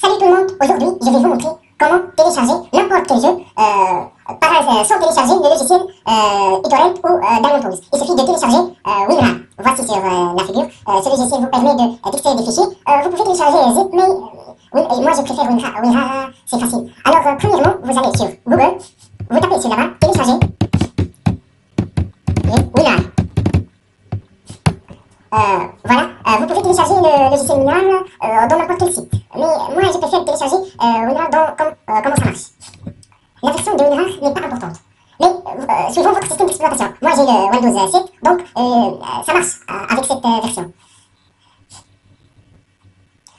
Salut tout le monde, aujourd'hui je vais vous montrer comment télécharger n'importe quel jeu sans télécharger le logiciel eTorrent ou Download. Il suffit de télécharger WinRAR. Voici sur la figure, ce logiciel vous permet d'extraire des fichiers. Vous pouvez télécharger Zip, mais moi je préfère WinRAR. WinRAR c'est facile. Alors premièrement, vous allez sur Google, vous tapez sur là-bas, télécharger WinRAR. Voilà, vous pouvez télécharger le logiciel WinRAR dans n'importe quel site. Mais moi, je préfère télécharger WinRAR comment ça marche. La version de WinRAR n'est pas importante. Mais suivant votre système d'exploitation. Moi, j'ai le Windows 7, donc ça marche avec cette version.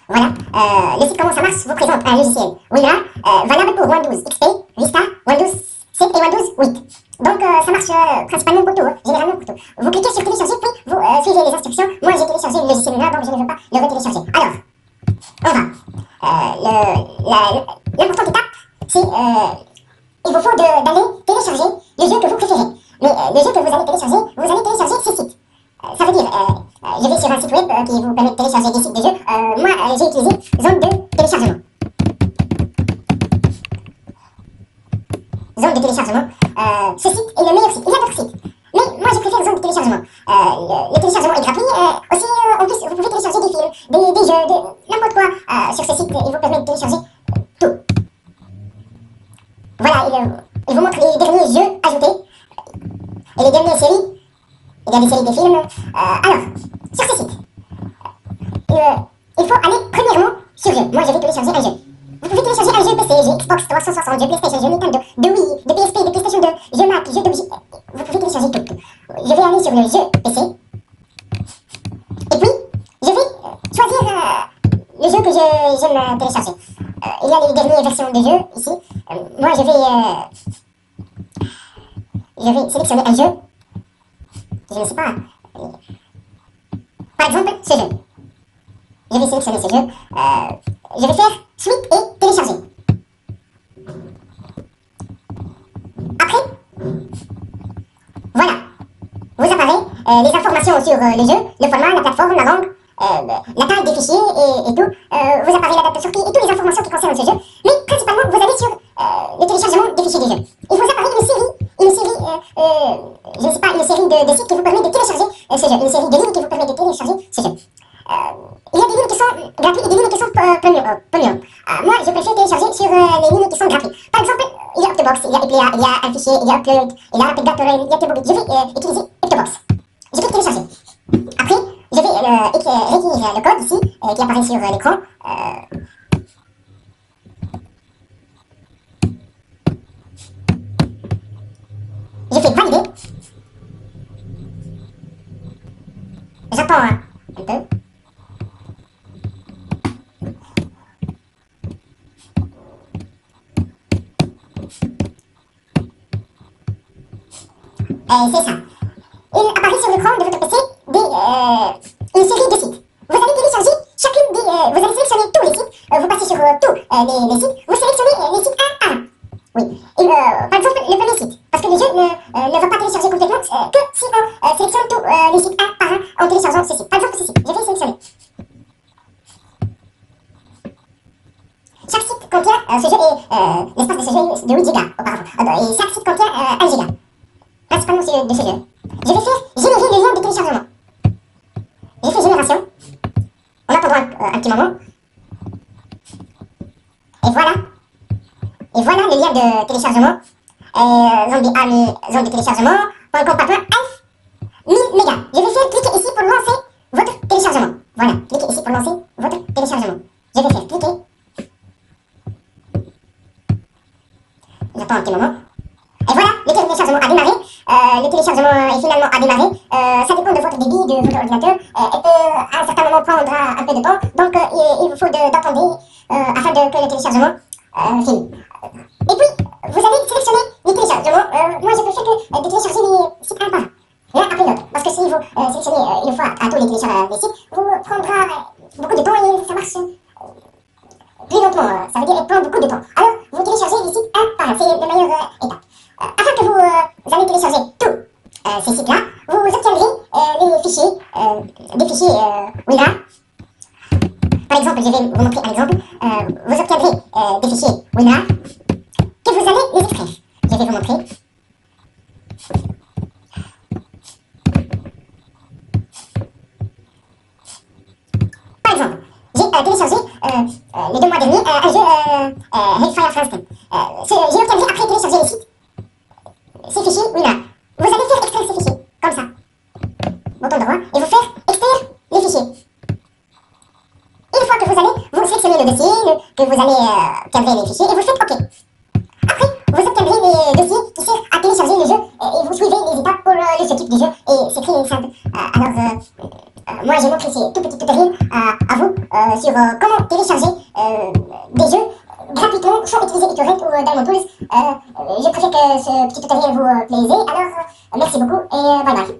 Voilà, le site comment ça marche vous présente un logiciel WinRAR valable pour Windows XP, Vista, Windows 7 et Windows 8. Donc ça marche principalement pour tout, généralement pour tout. Vous cliquez sur télécharger, puis vous suivez les instructions. Moi j'ai téléchargé le logiciel WinRAR, donc je ne veux pas le retélécharger. Alors, on va. L'importante étape, c'est il vous faut d'aller télécharger le jeu que vous préférez. Mais le jeu que vous allez télécharger ces sites. Ça veut dire, je vais sur un site web qui vous permet de télécharger des sites de jeux. Moi j'ai utilisé Zone de téléchargement. Zone de téléchargement. Ce site est le meilleur site. Il y a d'autres sites. Mais moi je préfère Zone de téléchargement. Le téléchargement est gratuit. Aussi, en plus, vous pouvez télécharger des films, des jeux, n'importe quoi. Sur ce site, il vous permet de télécharger tout. Voilà, il vous montre les derniers jeux ajoutés. Et les dernières séries. Il y a des séries, des films. Alors, sur ce site, il faut aller premièrement sur jeu. Moi je vais télécharger un jeu. Vous pouvez télécharger un jeu PC, jeu Xbox 360, jeu PlayStation, jeu Nintendo, de Wii, de PSP, de PlayStation 2, jeu Mac, jeu d'objet. Vous pouvez télécharger tout. Je vais aller sur le jeu PC. Et puis, je vais choisir le jeu que j'aime télécharger. Il y a les dernières versions de jeu ici. Moi, je vais sélectionner un jeu. Je ne sais pas. Par exemple, ce jeu. Je vais sélectionner ce jeu. Je vais faire suite et télécharger. Après, voilà. Vous apparaît les informations sur le jeu, le format, la plateforme, la langue, la taille des fichiers et tout. Vous apparaît la date de sortie et toutes les informations qui concernent ce jeu. Mais principalement, vous allez sur le téléchargement des fichiers du jeu. Il vous apparaît une série, je ne sais pas, une série de sites qui vous permet de télécharger ce jeu. Une série de lignes qui vous permet de télécharger ce jeu. Il y a des lignes qui sont gratuites et des lignes qui sont premium. Moi, je préfère télécharger sur les lignes qui sont gratuites. Par exemple, il y a Octobox, il y a Eplea, il y a un fichier, il y a Upload, il y a Rapid.torrent, il y a Turbobit. Je vais utiliser Octobox. Je vais télécharger. Après, je vais réécrire le code ici, qui apparaît sur l'écran. Je fais valider. J'attends un peu. C'est ça. Il apparaît sur l'écran de votre PC une série de sites. Vous allez télécharger chacune des... vous allez sélectionner tous les sites. Vous passez sur tous les sites. Vous sélectionnez les sites un à un. Oui. Et, par exemple, le premier site. Parce que le jeu ne va pas télécharger complètement que si on sélectionne tous les sites un par un en téléchargeant ce site. Par exemple, ce site. Je vais sélectionner. Chaque site contient... ce jeu est... l'espace de ce jeu est de 8 Go auparavant. Et chaque site contient 1 Go. Principalement de ce jeu. Je vais faire générer le lien de téléchargement. J'ai fait génération. On attendra un petit moment. Et voilà. Et voilà le lien de téléchargement. Zone de téléchargement. F 1000 mégas. Je vais faire cliquer ici pour lancer votre téléchargement. Voilà. Cliquez ici pour lancer votre téléchargement. Je vais faire cliquer. J'attends un petit moment. Et voilà, le téléchargement a démarré. Le téléchargement est finalement à démarrer. Ça dépend de votre débit, de votre ordinateur. Et peut à un certain moment prendre un peu de temps. Donc il vous faut d'attendre afin que le téléchargement finisse. Et puis, vous allez sélectionner les téléchargements. Moi, je préfère de télécharger les sites un par un, l'un après l'autre. Parce que si vous sélectionnez une fois à tous les téléchargements des sites, vous prendra beaucoup de temps et ça marche plus lentement. Ça veut dire qu'il prend beaucoup de temps. Alors, vous téléchargez les sites un par un. C'est la meilleure étape. Afin que vous allez télécharger tous ces sites-là, vous obtiendrez des fichiers WinRAR. Par Par exemple, je vais vous montrer un exemple. Vous obtiendrez des fichiers WinRAR que vous allez les extraire. Je vais vous montrer. Par exemple, j'ai téléchargé les 2 mois derniers un jeu Hellfire Frankenstein. J'ai obtiendrai après télécharger les sites ces fichiers WinRAR. Vous allez faire extraire ces fichiers, comme ça. Bouton droit, et vous faire extraire les fichiers. Une fois que vous allez, vous sélectionnez le dossier, que vous allez cadrer les fichiers, et vous faites OK. Après, vous obtiendrez les dossiers qui servent à télécharger le jeu, et vous suivez les étapes pour le setup du jeu, et c'est très simple. Moi j'ai montré ces tout petits tutoriels à vous sur comment télécharger des jeux gratuitement sans utiliser BitTorrent ou Diamond Tools. Je préfère que ce petit tutoriel vous plaise, alors merci beaucoup et bye bye.